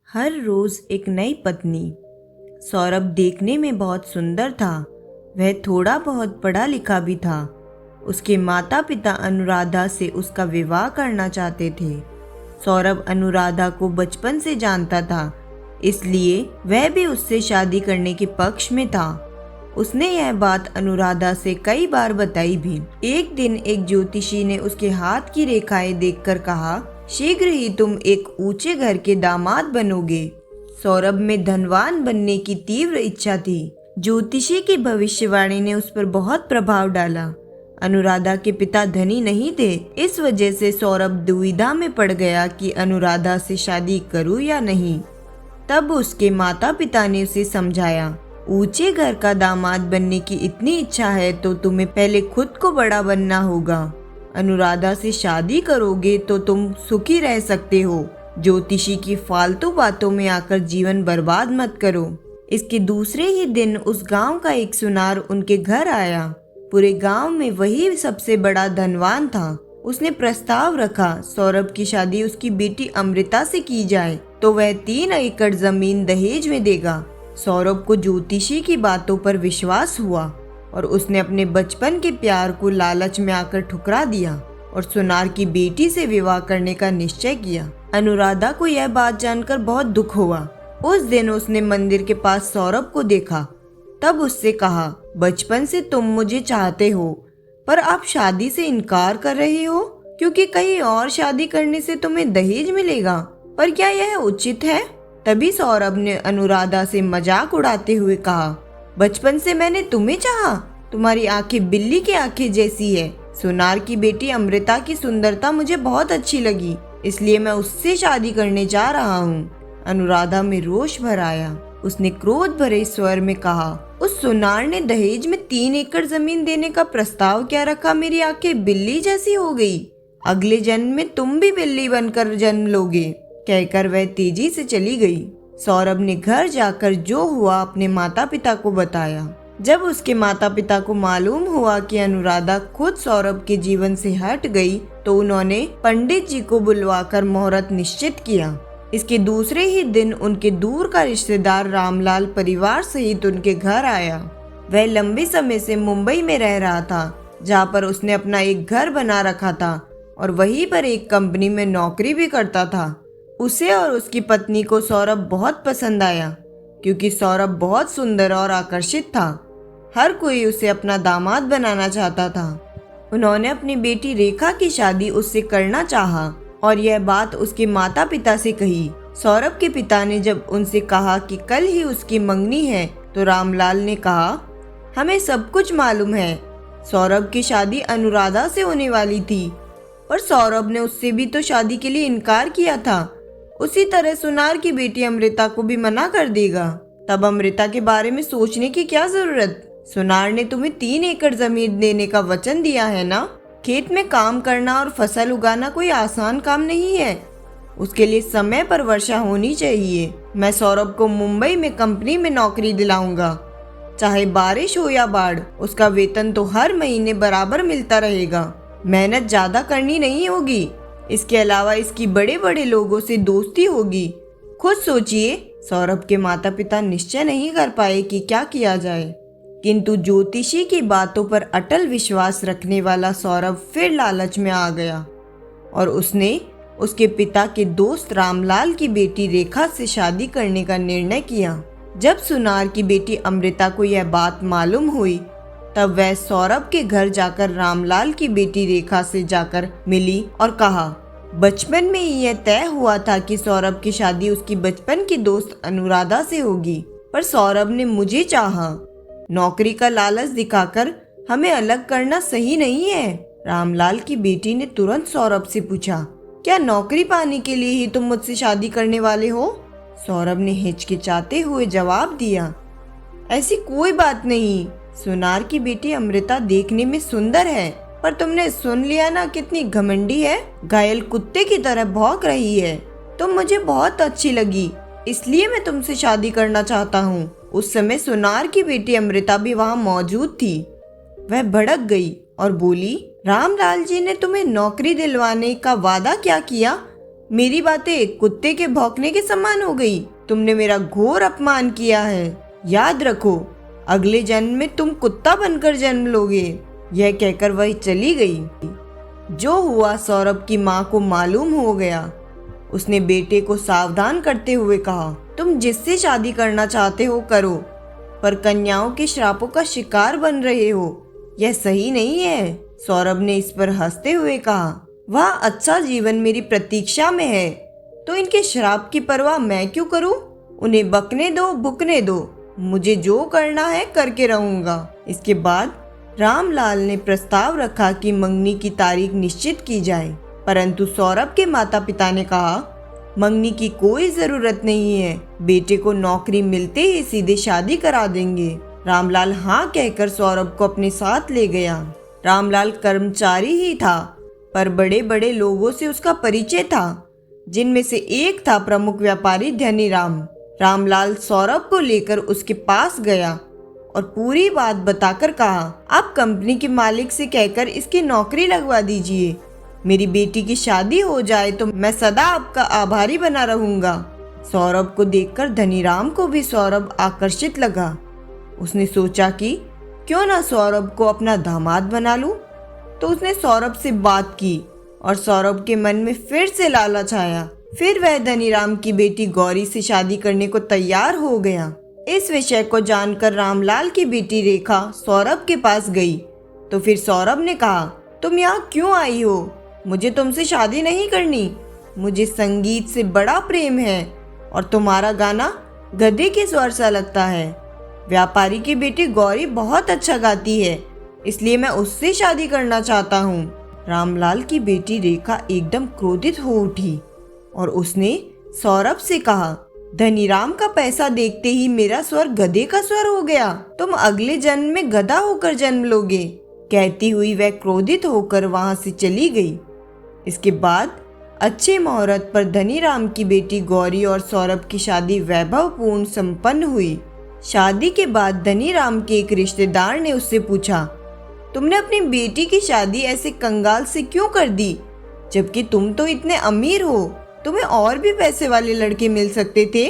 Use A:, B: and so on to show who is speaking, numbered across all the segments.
A: हर रोज एक नई पत्नी। सौरभ देखने में बहुत सुंदर था। वह थोड़ा बहुत पढ़ा लिखा भी था। उसके माता पिता अनुराधा से उसका विवाह करना चाहते थे। सौरभ अनुराधा को बचपन से जानता था, इसलिए वह भी उससे शादी करने के पक्ष में था। उसने यह बात अनुराधा से कई बार बताई भी। एक दिन एक ज्योतिषी ने उसके हाथ की रेखाएं देखकर कहा, शीघ्र ही तुम एक ऊंचे घर के दामाद बनोगे। सौरभ में धनवान बनने की तीव्र इच्छा थी। ज्योतिषी की भविष्यवाणी ने उस पर बहुत प्रभाव डाला। अनुराधा के पिता धनी नहीं थे, इस वजह से सौरभ दुविधा में पड़ गया कि अनुराधा से शादी करूं या नहीं। तब उसके माता पिता ने उसे समझाया, ऊंचे घर का दामाद बनने की इतनी इच्छा है तो तुम्हें पहले खुद को बड़ा बनना होगा। अनुराधा से शादी करोगे तो तुम सुखी रह सकते हो। ज्योतिषी की फालतू बातों में आकर जीवन बर्बाद मत करो। इसके दूसरे ही दिन उस गांव का एक सुनार उनके घर आया। पूरे गांव में वही सबसे बड़ा धनवान था। उसने प्रस्ताव रखा, सौरभ की शादी उसकी बेटी अमृता से की जाए तो वह 3 एकड़ जमीन दहेज में देगा। सौरभ को ज्योतिषी की बातों पर विश्वास हुआ और उसने अपने बचपन के प्यार को लालच में आकर ठुकरा दिया और सुनार की बेटी से विवाह करने का निश्चय किया। अनुराधा को यह बात जानकर बहुत दुख हुआ। उस दिन उसने मंदिर के पास सौरभ को देखा। तब उससे कहा, बचपन से तुम मुझे चाहते हो, पर आप शादी से इनकार कर रहे हो क्योंकि कहीं और शादी करने से तुम्हें दहेज मिलेगा, पर क्या यह उचित है? तभी सौरभ ने अनुराधा से मजाक उड़ाते हुए कहा, बचपन से मैंने तुम्हें चाहा। तुम्हारी आंखें बिल्ली की आंखें जैसी है। सुनार की बेटी अमृता की सुंदरता मुझे बहुत अच्छी लगी, इसलिए मैं उससे शादी करने जा रहा हूँ। अनुराधा में रोष भर आया। उसने क्रोध भरे स्वर में कहा, उस सुनार ने दहेज में 3 एकड़ जमीन देने का प्रस्ताव क्या रखा? मेरी आंखें बिल्ली जैसी हो गई। अगले जन्म में तुम भी बिल्ली बनकर जन्म लोगे। कहकर वह तेजी से चली गई। सौरभ ने घर जाकर जो हुआ अपने माता पिता को बताया। जब उसके माता पिता को मालूम हुआ कि अनुराधा खुद सौरभ के जीवन से हट गई, तो उन्होंने पंडित जी को बुलवाकर मुहूर्त निश्चित किया। इसके दूसरे ही दिन उनके दूर का रिश्तेदार रामलाल परिवार सहित उनके घर आया। वह लंबे समय से मुंबई में रह रहा था, जहाँ पर उसने अपना एक घर बना रखा था और वहीं पर एक कंपनी में नौकरी भी करता था। उसे और उसकी पत्नी को सौरभ बहुत पसंद आया, क्योंकि सौरभ बहुत सुंदर और आकर्षित था। हर कोई उसे अपना दामाद बनाना चाहता था। उन्होंने अपनी बेटी रेखा की शादी उससे करना चाहा और यह बात उसके माता पिता से कही। सौरभ के पिता ने जब उनसे कहा कि कल ही उसकी मंगनी है, तो रामलाल ने कहा, हमें सब कुछ मालूम है। सौरभ की शादी अनुराधा से होने वाली थी, पर सौरभ ने उससे भी तो शादी के लिए इनकार किया था। उसी तरह सुनार की बेटी अमृता को भी मना कर देगा। तब अमृता के बारे में सोचने की क्या जरूरत? सुनार ने तुम्हें 3 एकड़ जमीन देने का वचन दिया है ना। खेत में काम करना और फसल उगाना कोई आसान काम नहीं है। उसके लिए समय पर वर्षा होनी चाहिए। मैं सौरभ को मुंबई में कंपनी में नौकरी दिलाऊंगा। चाहे बारिश हो या बाढ़, उसका वेतन तो हर महीने बराबर मिलता रहेगा। मेहनत ज्यादा करनी नहीं होगी। इसके अलावा इसकी बड़े बड़े लोगों से दोस्ती होगी। खुद सोचिए। सौरभ के माता पिता निश्चय नहीं कर पाए कि क्या किया जाए, किंतु ज्योतिषी की बातों पर अटल विश्वास रखने वाला सौरभ फिर लालच में आ गया और उसने उसके पिता के दोस्त रामलाल की बेटी रेखा से शादी करने का निर्णय किया। जब सुनार की बेटी अमृता को यह बात मालूम हुई, तब वह सौरभ के घर जाकर रामलाल की बेटी रेखा से जाकर मिली और कहा, बचपन में ही यह तय हुआ था कि सौरभ की शादी उसकी बचपन की दोस्त अनुराधा से होगी, पर सौरभ ने मुझे चाहा। नौकरी का लालच दिखाकर हमें अलग करना सही नहीं है। रामलाल की बेटी ने तुरंत सौरभ से पूछा, क्या नौकरी पाने के लिए ही तुम मुझसे शादी करने वाले हो? सौरभ ने हिचकिचाते हुए जवाब दिया, ऐसी कोई बात नहीं। सुनार की बेटी अमृता देखने में सुंदर है, पर तुमने सुन लिया ना कितनी घमंडी है। घायल कुत्ते की तरह भौंक रही है। तुम मुझे बहुत अच्छी लगी, इसलिए मैं तुमसे शादी करना चाहता हूँ। उस समय सुनार की बेटी अमृता भी वहाँ मौजूद थी। वह भड़क गई और बोली, रामलाल जी ने तुम्हें नौकरी दिलवाने का वादा क्या किया? मेरी बातें कुत्ते के भौंकने के समान हो गई। तुमने मेरा घोर अपमान किया है। याद रखो, अगले जन्म में तुम कुत्ता बनकर जन्म लोगे। यह कहकर वह चली गई। जो हुआ सौरभ की माँ को मालूम हो गया। उसने बेटे को सावधान करते हुए कहा, तुम जिससे शादी करना चाहते हो करो, पर कन्याओं के श्रापों का शिकार बन रहे हो, यह सही नहीं है। सौरभ ने इस पर हंसते हुए कहा, वह अच्छा जीवन मेरी प्रतीक्षा में है, तो इनके श्राप की परवाह मैं क्यों करूं? उन्हें बकने दो, भुकने दो, मुझे जो करना है करके रहूंगा। इसके बाद रामलाल ने प्रस्ताव रखा कि मंगनी की तारीख निश्चित की जाए, परंतु सौरभ के माता पिता ने कहा, मंगनी की कोई जरूरत नहीं है, बेटे को नौकरी मिलते ही सीधे शादी करा देंगे। रामलाल हाँ कहकर सौरभ को अपने साथ ले गया। रामलाल कर्मचारी ही था, पर बड़े बड़े लोगों से उसका परिचय था, जिनमें से एक था प्रमुख व्यापारी धनीराम। रामलाल सौरभ को लेकर उसके पास गया और पूरी बात बताकर कहा, आप कंपनी के मालिक से कहकर इसकी नौकरी लगवा दीजिए। मेरी बेटी की शादी हो जाए तो मैं सदा आपका आभारी बना रहूंगा। सौरभ को देखकर धनीराम को भी सौरभ आकर्षित लगा। उसने सोचा कि क्यों ना सौरभ को अपना दामाद बना लूं। तो उसने सौरभ से बात की और सौरभ के मन में फिर से लालच आया। फिर वह धनीराम की बेटी गौरी से शादी करने को तैयार हो गया। इस विषय को जानकर रामलाल की बेटी रेखा सौरभ के पास गई। तो फिर सौरभ ने कहा, तुम यहाँ क्यों आई हो? मुझे तुमसे शादी नहीं करनी। मुझे संगीत से बड़ा प्रेम है और तुम्हारा गाना गधे के स्वर सा लगता है। व्यापारी की बेटी गौरी बहुत अच्छा गाती है, इसलिए मैं उससे शादी करना चाहता हूँ। रामलाल की बेटी रेखा एकदम क्रोधित हो उठी और उसने सौरभ से कहा, धनीराम का पैसा देखते ही मेरा स्वर गधे का स्वर हो गया। तुम अगले जन्म में गधा होकर जन्म लोगे। कहती हुई वह क्रोधित होकर वहां से चली गई। इसके बाद अच्छे मुहूर्त पर धनीराम की बेटी गौरी और सौरभ की शादी वैभवपूर्ण संपन्न हुई। शादी के बाद धनीराम के एक रिश्तेदार ने उससे पूछा, तुमने अपनी बेटी की शादी ऐसे कंगाल से क्यों कर दी, जबकि तुम तो इतने अमीर हो? तुम्हें और भी पैसे वाले लड़के मिल सकते थे।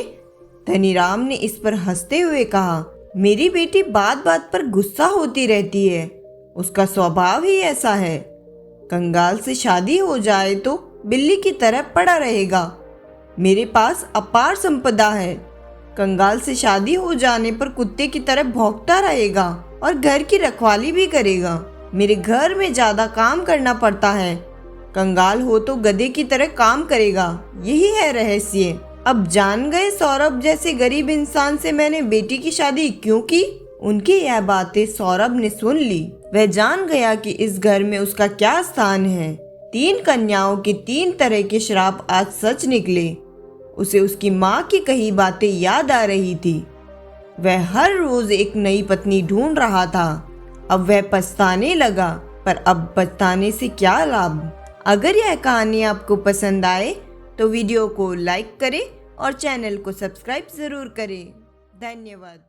A: धनीराम ने इस पर हंसते हुए कहा, मेरी बेटी बात बात पर गुस्सा होती रहती है, उसका स्वभाव ही ऐसा है। कंगाल से शादी हो जाए तो बिल्ली की तरह पड़ा रहेगा। मेरे पास अपार संपदा है। कंगाल से शादी हो जाने पर कुत्ते की तरह भौंकता रहेगा और घर की रखवाली भी करेगा। मेरे घर में ज्यादा काम करना पड़ता है। कंगाल हो तो गधे की तरह काम करेगा। यही है रहस्य। अब जान गए सौरभ जैसे गरीब इंसान से मैंने बेटी की शादी क्यों की। उनकी यह बातें सौरभ ने सुन ली। वह जान गया कि इस घर में उसका क्या स्थान है। 3 कन्याओं के 3 तरह के श्राप आज सच निकले। उसे उसकी माँ की कही बातें याद आ रही थी। वह हर रोज एक नई पत्नी ढूंढ रहा था। अब वह पछताने लगा, पर अब पछताने से क्या लाभ। अगर यह कहानी आपको पसंद आए तो वीडियो को लाइक करें और चैनल को सब्सक्राइब जरूर करें। धन्यवाद।